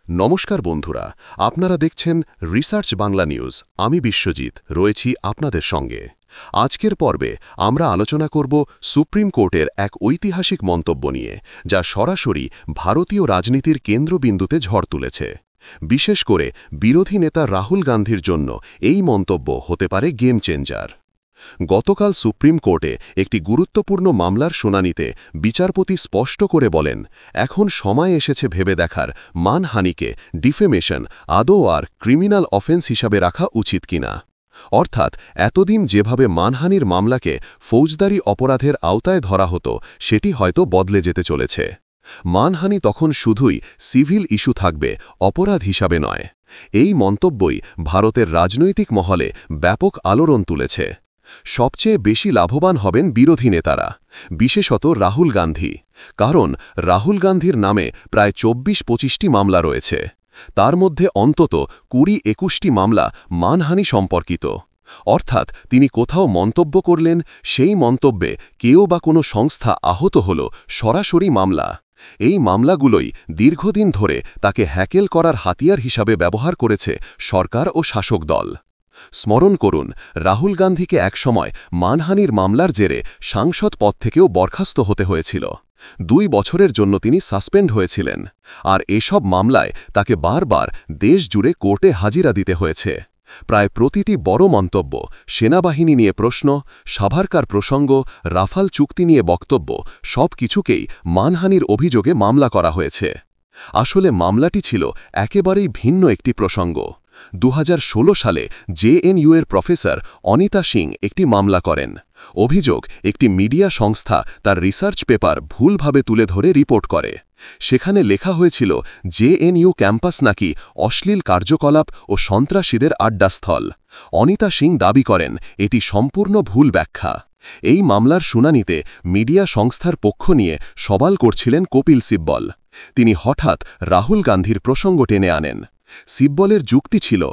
নমস্কার বন্ধুরা, আপনারা দেখছেন রিসার্চ বাংলা নিউজ। আমি বিশ্বজিৎ রয়েছি আপনাদের সঙ্গে। আজকের পর্বে আমরা আলোচনা করব সুপ্রিম কোর্টের এক ঐতিহাসিক মন্তব্য নিয়ে, যা সরাসরি ভারতীয় রাজনীতির কেন্দ্রবিন্দুতে ঝড় তুলেছে। বিশেষ করে বিরোধী নেতা রাহুল গান্ধীর জন্য এই মন্তব্য হতে পারে গেম চেঞ্জার। গতকাল সুপ্রিম কোর্টে একটি গুরুত্বপূর্ণ মামলার শুনানিতে বিচারপতি স্পষ্ট করে বলেন, এখন সময় এসেছে ভেবে দেখার মানহানিকে ডিফেমেশন আদৌ আর ক্রিমিনাল অফেন্স হিসাবে রাখা উচিত কিনা। অর্থাৎ এতদিন যেভাবে মানহানির মামলাকে ফৌজদারি অপরাধের আওতায় ধরা হতো, সেটি হয়তো বদলে যেতে চলেছে। মানহানি তখন শুধুই সিভিল ইস্যু থাকবে, অপরাধ হিসাবে নয়। এই মন্তব্যই ভারতের রাজনৈতিক মহলে ব্যাপক আলোড়ন তুলেছে। সবচেয়ে বেশি লাভবান হবেন বিরোধী নেতারা, বিশেষত রাহুল গান্ধী। কারণ রাহুল গান্ধীর নামে প্রায় ২৪-২৫টি মামলা রয়েছে। তার মধ্যে অন্তত ২০-২১টি মামলা মানহানি সম্পর্কিত। অর্থাৎ তিনি কোথাও মন্তব্য করলেন, সেই মন্তব্যে কেউ বা কোনো সংস্থা আহত হল, সরাসরি মামলা। এই মামলাগুলোই দীর্ঘদিন ধরে তাকে হ্যাকেল করার হাতিয়ার হিসাবে ব্যবহার করেছে সরকার ও শাসক দল। স্মরণ করুন, রাহুল গান্ধীকে একসময় মানহানির মামলার জেরে সাংসদ পদ থেকেও বরখাস্ত হতে হয়েছিল। ২ বছরের জন্য তিনি সাসপেন্ড হয়েছিলেন। আর এসব মামলায় তাকে বারবার দেশ জুড়ে কোর্টে হাজিরা দিতে হয়েছে। প্রায় প্রতিটি বড় মন্তব্য, সেনাবাহিনী নিয়ে প্রশ্ন, সাভারকার প্রসঙ্গ, রাফাল চুক্তি নিয়ে বক্তব্য, সব কিছুকেই মানহানির অভিযোগে মামলা করা হয়েছে। আসলে মামলাটি ছিল একেবারেই ভিন্ন একটি প্রসঙ্গ। ২০১৬ সালে জেএনইউ এর প্রফেসর অনিতা সিং একটি মামলা করেন। অভিযোগ, একটি মিডিয়া সংস্থা তার রিসার্চ পেপার ভুলভাবে তুলে ধরে রিপোর্ট করে। সেখানে লেখা হয়েছিল জেএনইউ ক্যাম্পাস নাকি অশ্লীল কার্যকলাপ ও সন্ত্রাসীদের আড্ডাস্থল। অনিতা সিং দাবি করেন এটি সম্পূর্ণ ভুল ব্যাখ্যা। এই মামলার শুনানিতে মিডিয়া সংস্থার পক্ষ নিয়ে সওয়াল করছিলেন কপিল সিব্বল। তিনি হঠাৎ রাহুল গান্ধীর প্রসঙ্গ টেনে আনেন। সিব্বলের যুক্তি ছিল,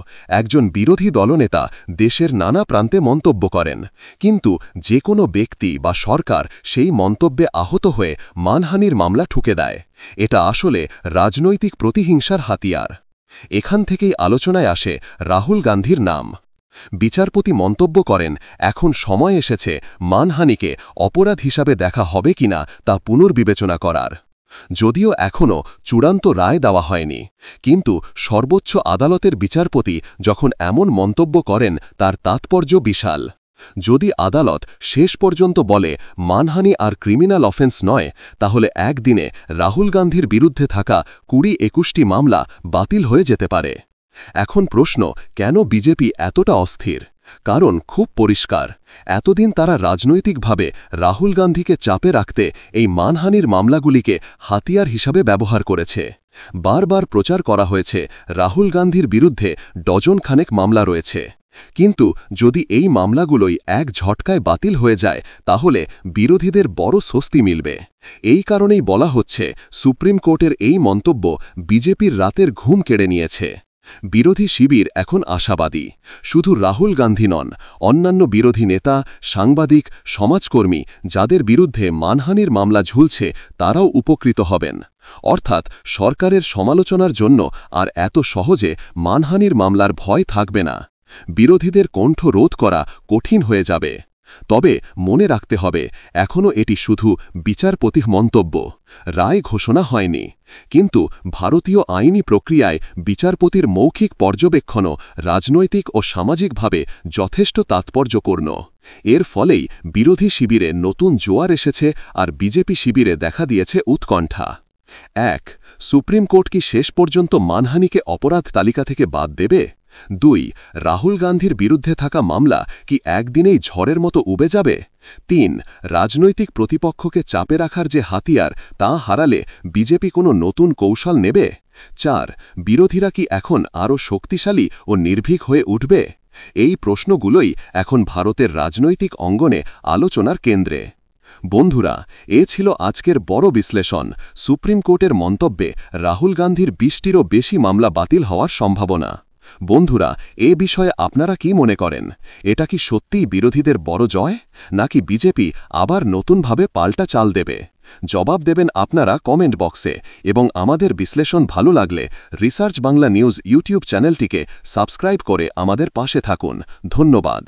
একজন বিরোধী দলনেতা দেশের নানা প্রান্তে মন্তব্য করেন, কিন্তু যে কোনো ব্যক্তি বা সরকার সেই মন্তব্যে আহত হয়ে মানহানির মামলা ঠুকে দেয়। এটা আসলে রাজনৈতিক প্রতিহিংসার হাতিয়ার। এখান থেকেই আলোচনায় আসে রাহুল গান্ধীর নাম। বিচারপতি মন্তব্য করেন, এখন সময় এসেছে মানহানিকে অপরাধ হিসাবে দেখা হবে কিনা তা পুনর্বিবেচনা করার। যদিও এখনও চূড়ান্ত রায় দেওয়া হয়নি, কিন্তু সর্বোচ্চ আদালতের বিচারপতি যখন এমন মন্তব্য করেন, তার তাৎপর্য বিশাল। যদি আদালত শেষ পর্যন্ত বলে মানহানি আর ক্রিমিনাল অফেন্স নয়, তাহলে একদিনে রাহুল গান্ধীর বিরুদ্ধে থাকা ২০-২১টি মামলা বাতিল হয়ে যেতে পারে। এখন প্রশ্ন, কেন বিজেপি এতটা অস্থির? কারণ খুব পরিষ্কার, এতদিন তারা রাজনৈতিকভাবে রাহুল গান্ধীকে চাপে রাখতে এই মানহানির মামলাগুলিকে হাতিয়ার হিসাবে ব্যবহার করেছে। বারবার প্রচার করা হয়েছে রাহুল গান্ধীর বিরুদ্ধে ডজনখানেক মামলা রয়েছে। কিন্তু যদি এই মামলাগুলোই এক ঝটকায় বাতিল হয়ে যায়, তাহলে বিরোধীদের বড় স্বস্তি মিলবে। এই কারণেই বলা হচ্ছে, সুপ্রিম কোর্টের এই মন্তব্য বিজেপির রাতের ঘুম কেড়ে নিয়েছে। বিরোধী শিবির এখন আশাবাদী। শুধু রাহুল গান্ধী নন, অন্যান্য বিরোধী নেতা, সাংবাদিক, সমাজকর্মী যাদের বিরুদ্ধে মানহানির মামলা ঝুলছে, তারাও উপকৃত হবেন। অর্থাৎ সরকারের সমালোচনার জন্য আর এত সহজে মানহানির মামলার ভয় থাকবে না। বিরোধীদের কণ্ঠ রোধ করা কঠিন হয়ে যাবে। তবে মনে রাখতে হবে, এখনও এটি শুধু বিচারপতির মন্তব্য, রায় ঘোষণা হয়নি। কিন্তু ভারতীয় আইনি প্রক্রিয়ায় বিচারপতির মৌখিক পর্যবেক্ষণও রাজনৈতিক ও সামাজিকভাবে যথেষ্ট তাৎপর্যপূর্ণ। এর ফলেই বিরোধী শিবিরে নতুন জোয়ার এসেছে আর বিজেপি শিবিরে দেখা দিয়েছে উৎকণ্ঠা। ১. সুপ্রিম কোর্ট কি শেষ পর্যন্ত মানহানিকে অপরাধ তালিকা থেকে বাদ দেবে? ২. রাহুল গান্ধীর বিরুদ্ধে থাকা মামলা কি একদিনেই ঝড়ের মতো উবে যাবে? ৩. রাজনৈতিক প্রতিপক্ষকে চাপে রাখার যে হাতিয়ার, তা হারালে বিজেপি কোনো নতুন কৌশল নেবে? ৪. বিরোধীরা কি এখন আরও শক্তিশালী ও নির্ভীক হয়ে উঠবে? এই প্রশ্নগুলোই এখন ভারতের রাজনৈতিক অঙ্গনে আলোচনার কেন্দ্রে। বন্ধুরা, এ ছিল আজকের বড় বিশ্লেষণ। সুপ্রিম কোর্টের মন্তব্যে রাহুল গান্ধীর ২০টিরও বেশি মামলা বাতিল হওয়ার সম্ভাবনা। বন্ধুরা, এ বিষয়ে আপনারা কি মনে করেন? এটা কি সত্যিই বিরোধীদের বড় জয়, নাকি বিজেপি আবার নতুনভাবে পাল্টা চাল দেবে? জবাব দেবেন আপনারা কমেন্ট বক্সে এবং আমাদের বিশ্লেষণ ভালো লাগলে রিসার্চ বাংলা নিউজ ইউটিউব চ্যানেলটিকে সাবস্ক্রাইব করে আমাদের পাশে থাকুন। ধন্যবাদ।